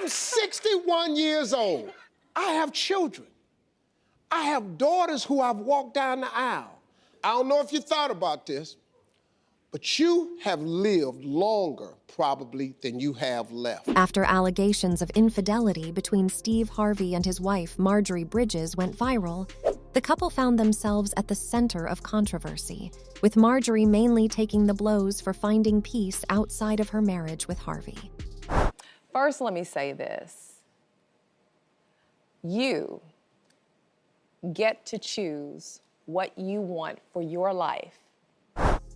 I'm 61 years old. I have children. I have daughters who I've walked down the aisle. I don't know if you thought about this, but you have lived longer, probably, than you have left. After allegations of infidelity between Steve Harvey and his wife, Marjorie Bridges, went viral, the couple found themselves at the center of controversy, with Marjorie mainly taking the blows for finding peace outside of her marriage with Harvey. First, let me say this. You get to choose what you want for your life.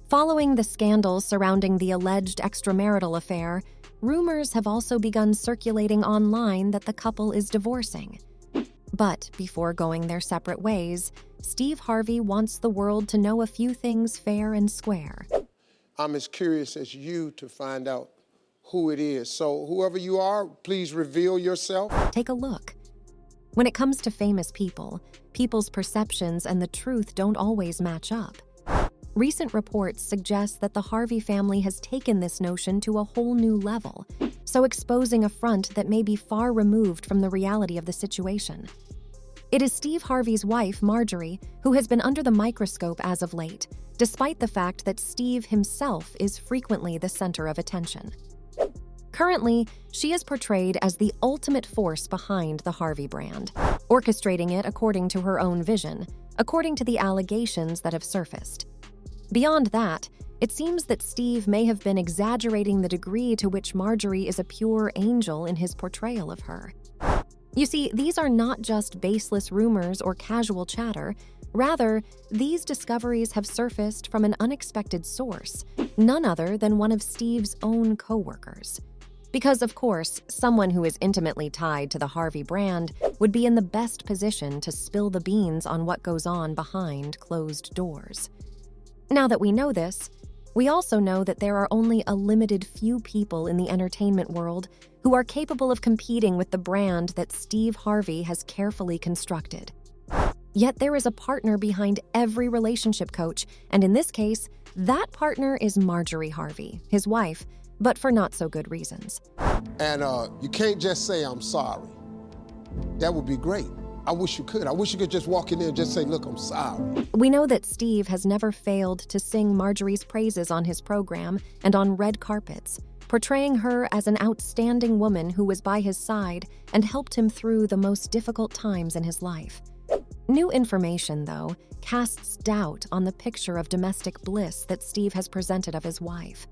Following the scandals surrounding the alleged extramarital affair, rumors have also begun circulating online that the couple is divorcing. But before going their separate ways, Steve Harvey wants the world to know a few things fair and square. I'm as curious as you to find out who it is. So whoever you are, please reveal yourself. Take a look. When it comes to famous people, people's perceptions and the truth don't always match up. Recent reports suggest that the Harvey family has taken this notion to a whole new level, so exposing a front that may be far removed from the reality of the situation. It is Steve Harvey's wife, Marjorie, who has been under the microscope as of late, despite the fact that Steve himself is frequently the center of attention. Currently, she is portrayed as the ultimate force behind the Harvey brand, orchestrating it according to her own vision, according to the allegations that have surfaced. Beyond that, it seems that Steve may have been exaggerating the degree to which Marjorie is a pure angel in his portrayal of her. You see, these are not just baseless rumors or casual chatter. Rather, these discoveries have surfaced from an unexpected source, none other than one of Steve's own co-workers. Because, of course, someone who is intimately tied to the Harvey brand would be in the best position to spill the beans on what goes on behind closed doors. Now that we know this, we also know that there are only a limited few people in the entertainment world who are capable of competing with the brand that Steve Harvey has carefully constructed. Yet there is a partner behind every relationship coach, and in this case, that partner is Marjorie Harvey, his wife, but for not so good reasons. And you can't just say, I'm sorry. That would be great. I wish you could. I wish you could just walk in there and just say, look, I'm sorry. We know that Steve has never failed to sing Marjorie's praises on his program and on red carpets, portraying her as an outstanding woman who was by his side and helped him through the most difficult times in his life. New information, though, casts doubt on the picture of domestic bliss that Steve has presented of his wife.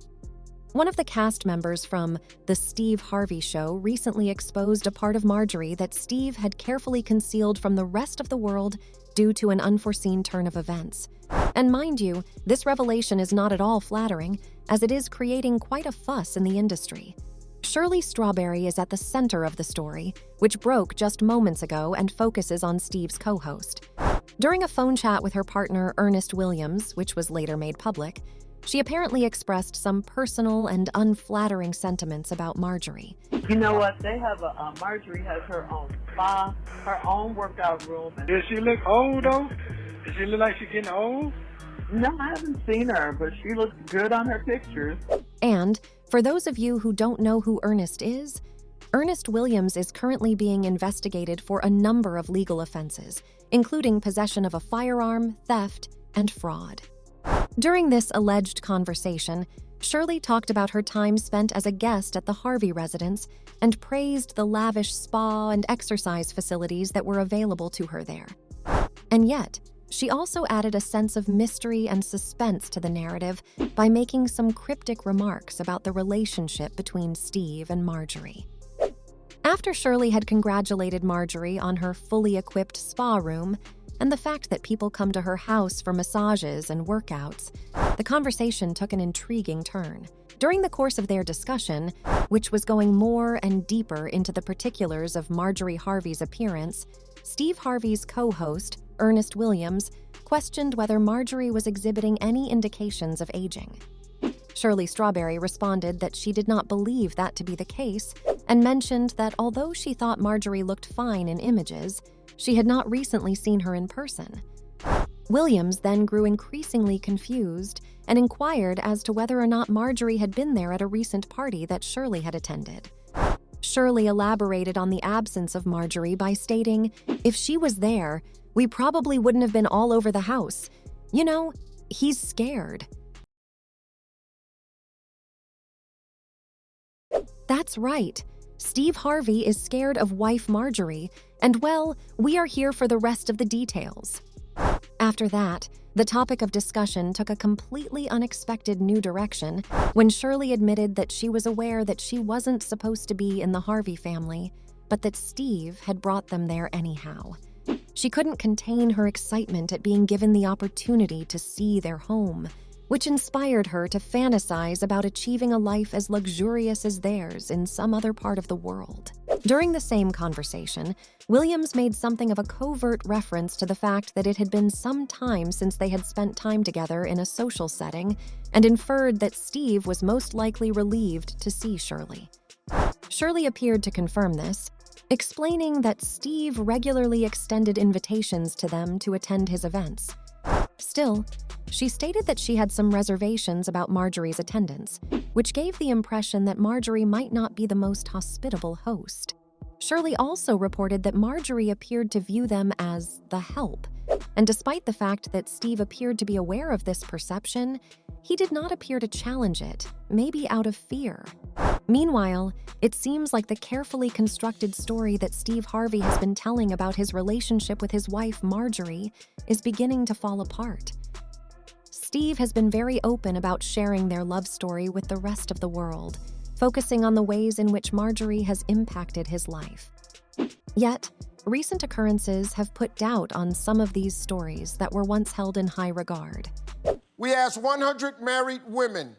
One of the cast members from The Steve Harvey Show recently exposed a part of Marjorie that Steve had carefully concealed from the rest of the world due to an unforeseen turn of events. And mind you, this revelation is not at all flattering, as it is creating quite a fuss in the industry. Shirley Strawberry is at the center of the story, which broke just moments ago and focuses on Steve's co-host. During a phone chat with her partner, Ernest Williams, which was later made public, she apparently expressed some personal and unflattering sentiments about Marjorie. You know what? They have Marjorie has her own spa, her own workout room. Does she look old, though? Does she look like she's getting old? No, I haven't seen her, but she looks good on her pictures. And for those of you who don't know who Ernest is, Ernest Williams is currently being investigated for a number of legal offenses, including possession of a firearm, theft, and fraud. During this alleged conversation, Shirley talked about her time spent as a guest at the Harvey residence and praised the lavish spa and exercise facilities that were available to her there. And yet, she also added a sense of mystery and suspense to the narrative by making some cryptic remarks about the relationship between Steve and Marjorie. After Shirley had congratulated Marjorie on her fully equipped spa room and the fact that people come to her house for massages and workouts, the conversation took an intriguing turn. During the course of their discussion, which was going more and deeper into the particulars of Marjorie Harvey's appearance, Steve Harvey's co-host, Ernest Williams, questioned whether Marjorie was exhibiting any indications of aging. Shirley Strawberry responded that she did not believe that to be the case and mentioned that although she thought Marjorie looked fine in images, she had not recently seen her in person. Williams then grew increasingly confused and inquired as to whether or not Marjorie had been there at a recent party that Shirley had attended. Shirley elaborated on the absence of Marjorie by stating, "If she was there, we probably wouldn't have been all over the house. You know, he's scared." That's right. Steve Harvey is scared of wife Marjorie, and well, we are here for the rest of the details. After that, the topic of discussion took a completely unexpected new direction when Shirley admitted that she was aware that she wasn't supposed to be in the Harvey family, but that Steve had brought them there anyhow. She couldn't contain her excitement at being given the opportunity to see their home, which inspired her to fantasize about achieving a life as luxurious as theirs in some other part of the world. During the same conversation, Williams made something of a covert reference to the fact that it had been some time since they had spent time together in a social setting and inferred that Steve was most likely relieved to see Shirley. Shirley appeared to confirm this, explaining that Steve regularly extended invitations to them to attend his events. Still, she stated that she had some reservations about Marjorie's attendance, which gave the impression that Marjorie might not be the most hospitable host. Shirley also reported that Marjorie appeared to view them as the help, and despite the fact that Steve appeared to be aware of this perception, he did not appear to challenge it, maybe out of fear. Meanwhile, it seems like the carefully constructed story that Steve Harvey has been telling about his relationship with his wife Marjorie is beginning to fall apart. Steve has been very open about sharing their love story with the rest of the world, focusing on the ways in which Marjorie has impacted his life. Yet, recent occurrences have put doubt on some of these stories that were once held in high regard. We asked 100 married women.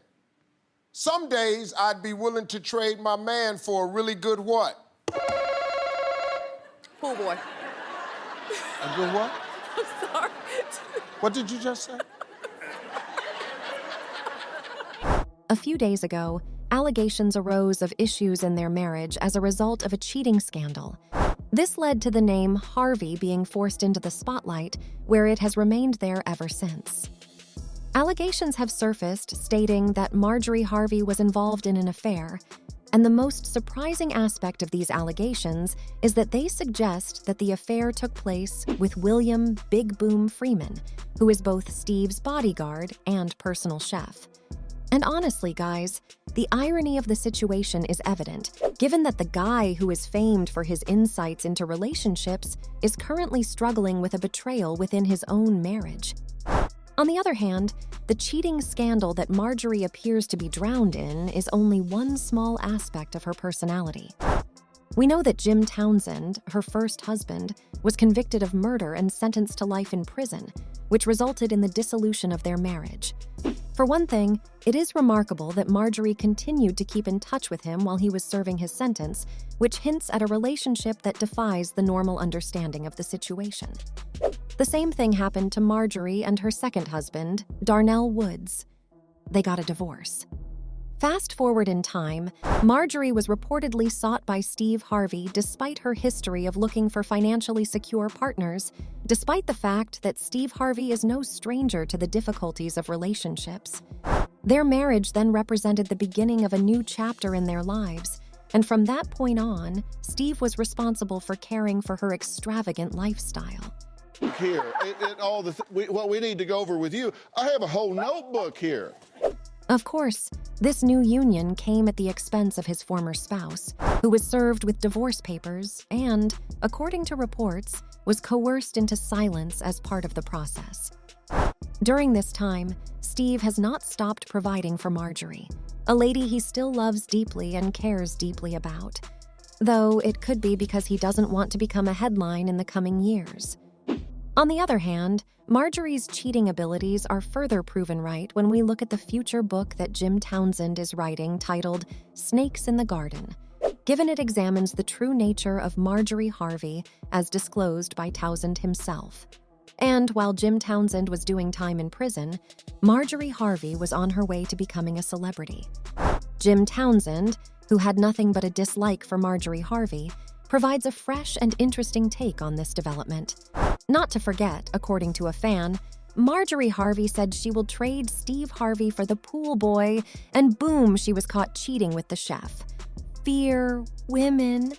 Some days I'd be willing to trade my man for a really good what? Pool boy. A good what? I'm sorry. What did you just say? A few days ago, allegations arose of issues in their marriage as a result of a cheating scandal. This led to the name Harvey being forced into the spotlight, where it has remained there ever since. Allegations have surfaced stating that Marjorie Harvey was involved in an affair, and the most surprising aspect of these allegations is that they suggest that the affair took place with William Big Boom Freeman, who is both Steve's bodyguard and personal chef. And honestly, guys, the irony of the situation is evident, given that the guy who is famed for his insights into relationships is currently struggling with a betrayal within his own marriage. On the other hand, the cheating scandal that Marjorie appears to be drowned in is only one small aspect of her personality. We know that Jim Townsend, her first husband, was convicted of murder and sentenced to life in prison, which resulted in the dissolution of their marriage. For one thing, it is remarkable that Marjorie continued to keep in touch with him while he was serving his sentence, which hints at a relationship that defies the normal understanding of the situation. The same thing happened to Marjorie and her second husband, Darnell Woods. They got a divorce. Fast forward in time, Marjorie was reportedly sought by Steve Harvey despite her history of looking for financially secure partners, despite the fact that Steve Harvey is no stranger to the difficulties of relationships. Their marriage then represented the beginning of a new chapter in their lives, and from that point on, Steve was responsible for caring for her extravagant lifestyle. Here, what we need to go over with you, I have a whole notebook here. Of course, this new union came at the expense of his former spouse, who was served with divorce papers and, according to reports, was coerced into silence as part of the process. During this time, Steve has not stopped providing for Marjorie, a lady he still loves deeply and cares deeply about, though it could be because he doesn't want to become a headline in the coming years. On the other hand, Marjorie's cheating abilities are further proven right when we look at the future book that Jim Townsend is writing titled Snakes in the Garden, given it examines the true nature of Marjorie Harvey as disclosed by Townsend himself. And while Jim Townsend was doing time in prison, Marjorie Harvey was on her way to becoming a celebrity. Jim Townsend, who had nothing but a dislike for Marjorie Harvey, provides a fresh and interesting take on this development. Not to forget, according to a fan, Marjorie Harvey said she will trade Steve Harvey for the pool boy, and boom, she was caught cheating with the chef. fear women.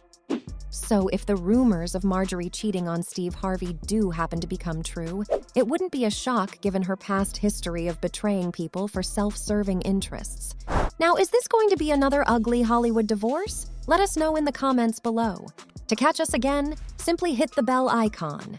So if the rumors of Marjorie cheating on Steve Harvey do happen to become true, it wouldn't be a shock given her past history of betraying people for self-serving interests. Now, is this going to be another ugly Hollywood divorce? Let us know in the comments below. To catch us again, simply hit the bell icon.